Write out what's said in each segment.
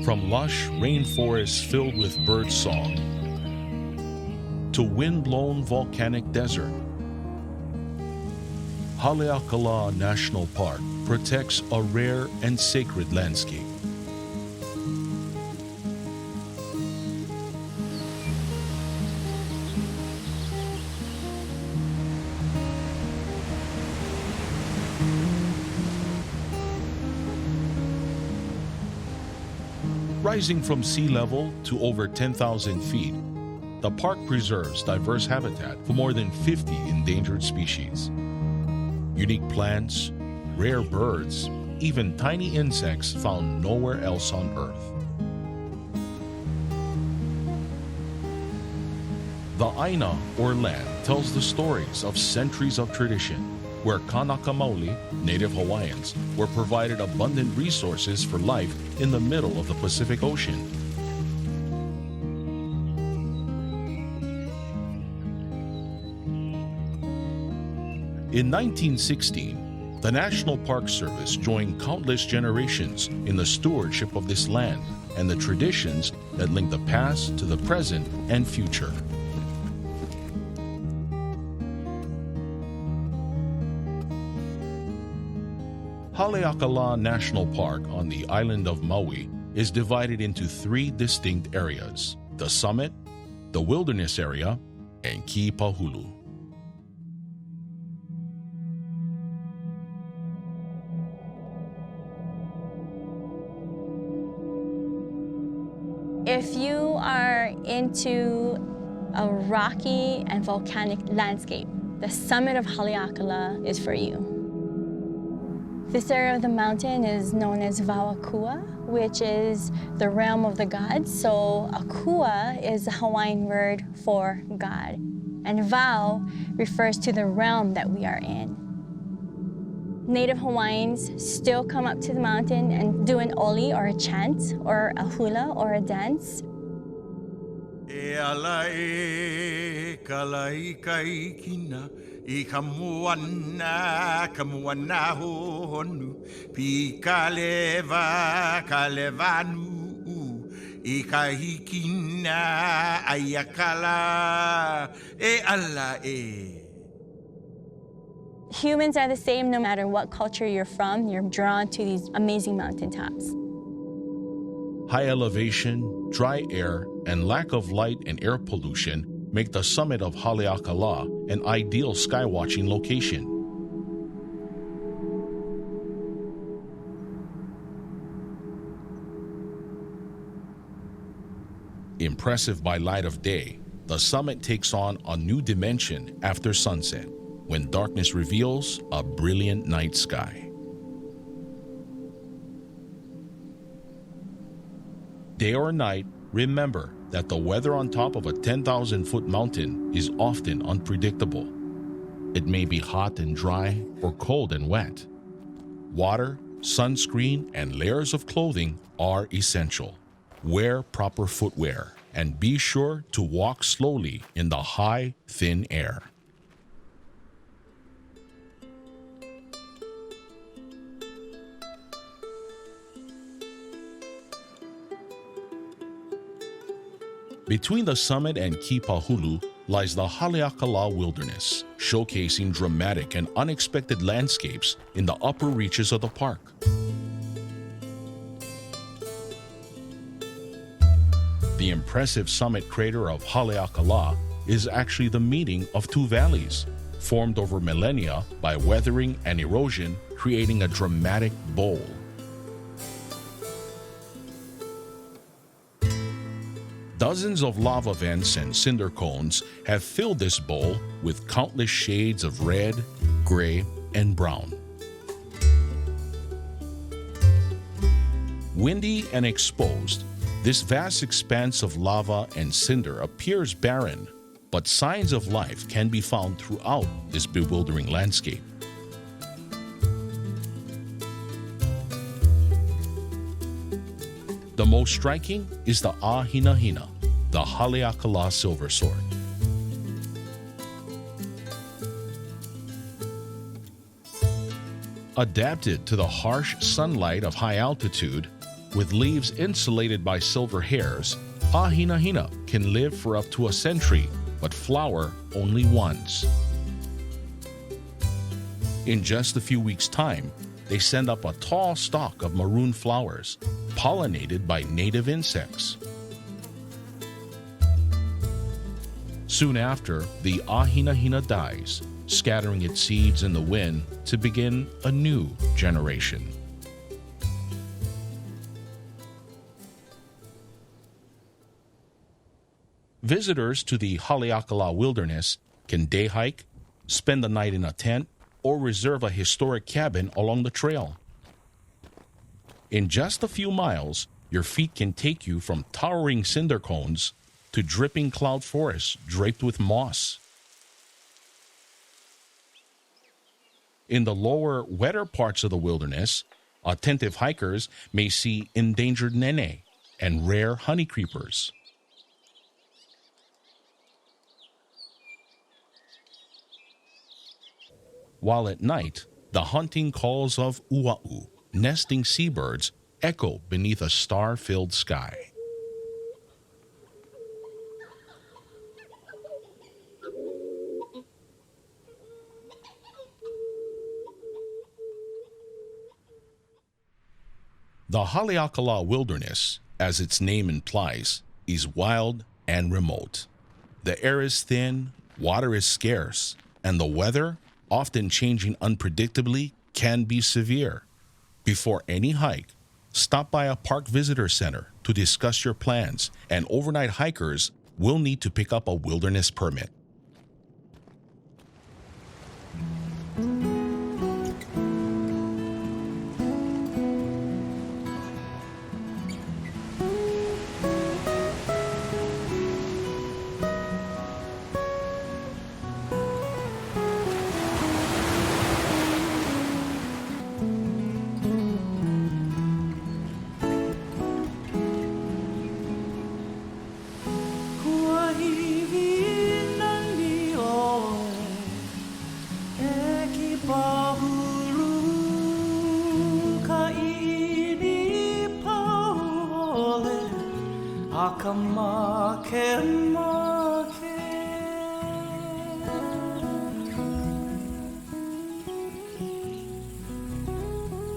From lush rainforests filled with bird song to wind-blown volcanic desert, Haleakalā National Park protects a rare and sacred landscape. Rising from sea level to over 10,000 feet, the park preserves diverse habitat for more than 50 endangered species. Unique plants, rare birds, even tiny insects found nowhere else on Earth. The Aina, or land, tells the stories of centuries of tradition, where Kanaka Maoli, native Hawaiians, were provided abundant resources for life in the middle of the Pacific Ocean. In 1916, the National Park Service joined countless generations in the stewardship of this land and the traditions that link the past to the present and future. Haleakalā National Park on the island of Maui is divided into 3 distinct areas: the summit, the wilderness area, and Keepohulu. If you are into a rocky and volcanic landscape, the summit of Haleakala is for you. This area of the mountain is known as Vauakua, which is the realm of the gods. So Akua is the Hawaiian word for God, and Vau refers to the realm that we are in. Native Hawaiians still come up to the mountain and do an oli, or a chant, or a hula, or a dance. E ala e kalai kai kina I kamuana honu pi kalevanu I kahikina ayakala e ala e. Humans are the same no matter what culture you're from. You're drawn to these amazing mountaintops. High elevation, dry air, and lack of light and air pollution make the summit of Haleakala an ideal skywatching location. Impressive by light of day, the summit takes on a new dimension after sunset, when darkness reveals a brilliant night sky. Day or night, remember that the weather on top of a 10,000-foot mountain is often unpredictable. It may be hot and dry or cold and wet. Water, sunscreen, and layers of clothing are essential. Wear proper footwear and be sure to walk slowly in the high, thin air. Between the summit and Keepohulu lies the Haleakala Wilderness, showcasing dramatic and unexpected landscapes in the upper reaches of the park. The impressive summit crater of Haleakala is actually the meeting of 2 valleys, formed over millennia by weathering and erosion, creating a dramatic bowl. Dozens of lava vents and cinder cones have filled this bowl with countless shades of red, gray, and brown. Windy and exposed, this vast expanse of lava and cinder appears barren, but signs of life can be found throughout this bewildering landscape. The most striking is the Ahinahina, the Haleakala silver sword. Adapted to the harsh sunlight of high altitude, With leaves insulated by silver hairs, Ahinahina can live for up to a century, but flower only once. In just a few weeks' time, they send up a tall stalk of maroon flowers, pollinated by native insects. Soon after, the Ahinahina dies, scattering its seeds in the wind to begin a new generation. Visitors to the Haleakalā Wilderness can day hike, spend the night in a tent, or reserve a historic cabin along the trail. In just a few miles, your feet can take you from towering cinder cones to dripping cloud forests draped with moss. In the lower, wetter parts of the wilderness, attentive hikers may see endangered nene and rare honey creepers. While at night, the hunting calls of ua'u, nesting seabirds, echo beneath a star-filled sky. The Haleakalā Wilderness, as its name implies, is wild and remote. The air is thin, water is scarce, and the weather, often changing unpredictably, can be severe. Before any hike, stop by a park visitor center to discuss your plans, and overnight hikers will need to pick up a wilderness permit.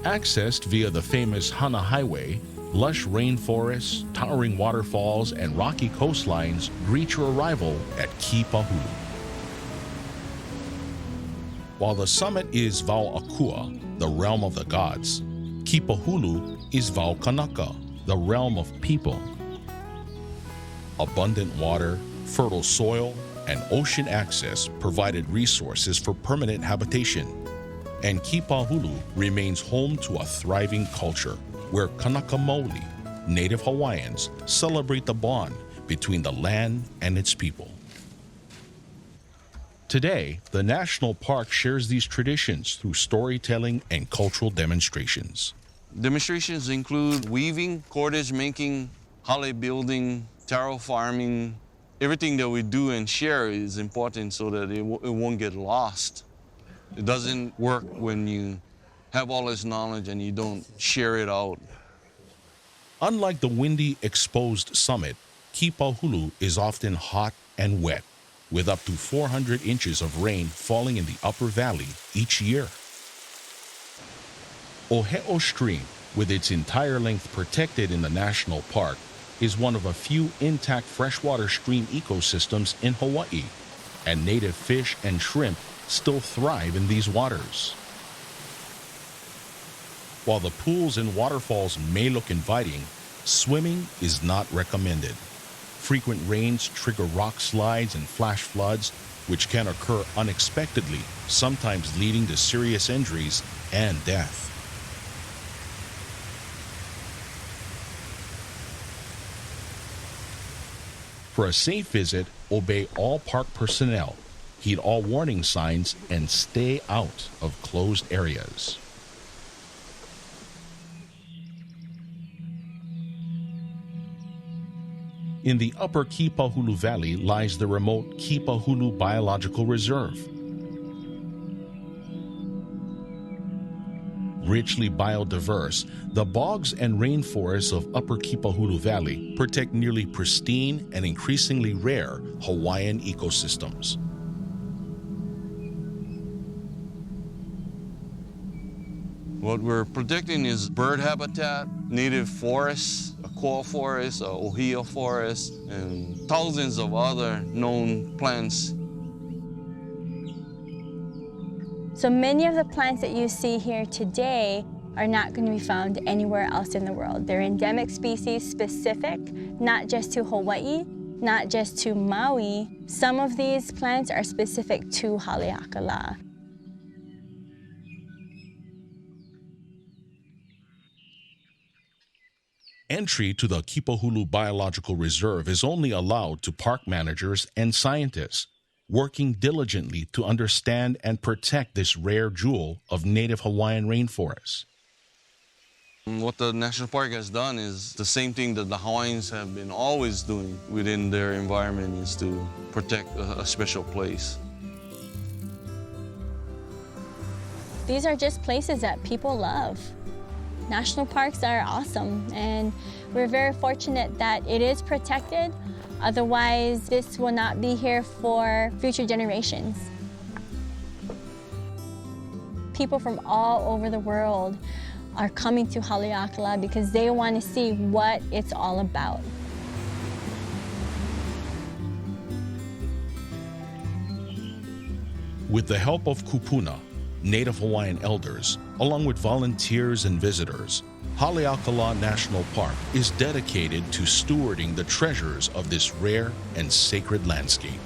Accessed via the famous Hana Highway, lush rainforests, towering waterfalls, and rocky coastlines greet your arrival at Keepohulu. While the summit is Vau'akua, the realm of the gods, Keepohulu is Vau'kanaka, the realm of people. Abundant water, fertile soil, and ocean access provided resources for permanent habitation. And Keepohulu remains home to a thriving culture where Kanaka Maoli, native Hawaiians, celebrate the bond between the land and its people. Today, the national park shares these traditions through storytelling and cultural demonstrations. Demonstrations include weaving, cordage making, hale building, taro farming. Everything that we do and share is important so that it won't get lost. It doesn't work when you have all this knowledge and you don't share it out. Unlike the windy, exposed summit, Keepohulu is often hot and wet, with up to 400 inches of rain falling in the upper valley each year. Oheo Stream, with its entire length protected in the national park, is one of a few intact freshwater stream ecosystems in Hawaii, and native fish and shrimp still thrive in these waters. While the pools and waterfalls may look inviting, swimming is not recommended. Frequent rains trigger rock slides and flash floods, which can occur unexpectedly, sometimes leading to serious injuries and death. For a safe visit, obey all park personnel, heed all warning signs, and stay out of closed areas. In the upper Keepohulu Valley lies the remote Keepohulu Biological Reserve. Richly biodiverse, the bogs and rainforests of Upper Keepohulu Valley protect nearly pristine and increasingly rare Hawaiian ecosystems. What we're protecting is bird habitat, native forests, a koa forest, a ohia forest, and thousands of other known plants. So many of the plants that you see here today are not going to be found anywhere else in the world. They're endemic species specific, not just to Hawaii, not just to Maui. Some of these plants are specific to Haleakala. Entry to the Keepohulu Biological Reserve is only allowed to park managers and scientists working diligently to understand and protect this rare jewel of native Hawaiian rainforests. What the national park has done is the same thing that the Hawaiians have been always doing within their environment, is to protect a special place. These are just places that people love. National parks are awesome, and we're very fortunate that it is protected. Otherwise, this will not be here for future generations. People from all over the world are coming to Haleakala because they want to see what it's all about. With the help of kupuna, Native Hawaiian elders, along with volunteers and visitors, Haleakalā National Park is dedicated to stewarding the treasures of this rare and sacred landscape.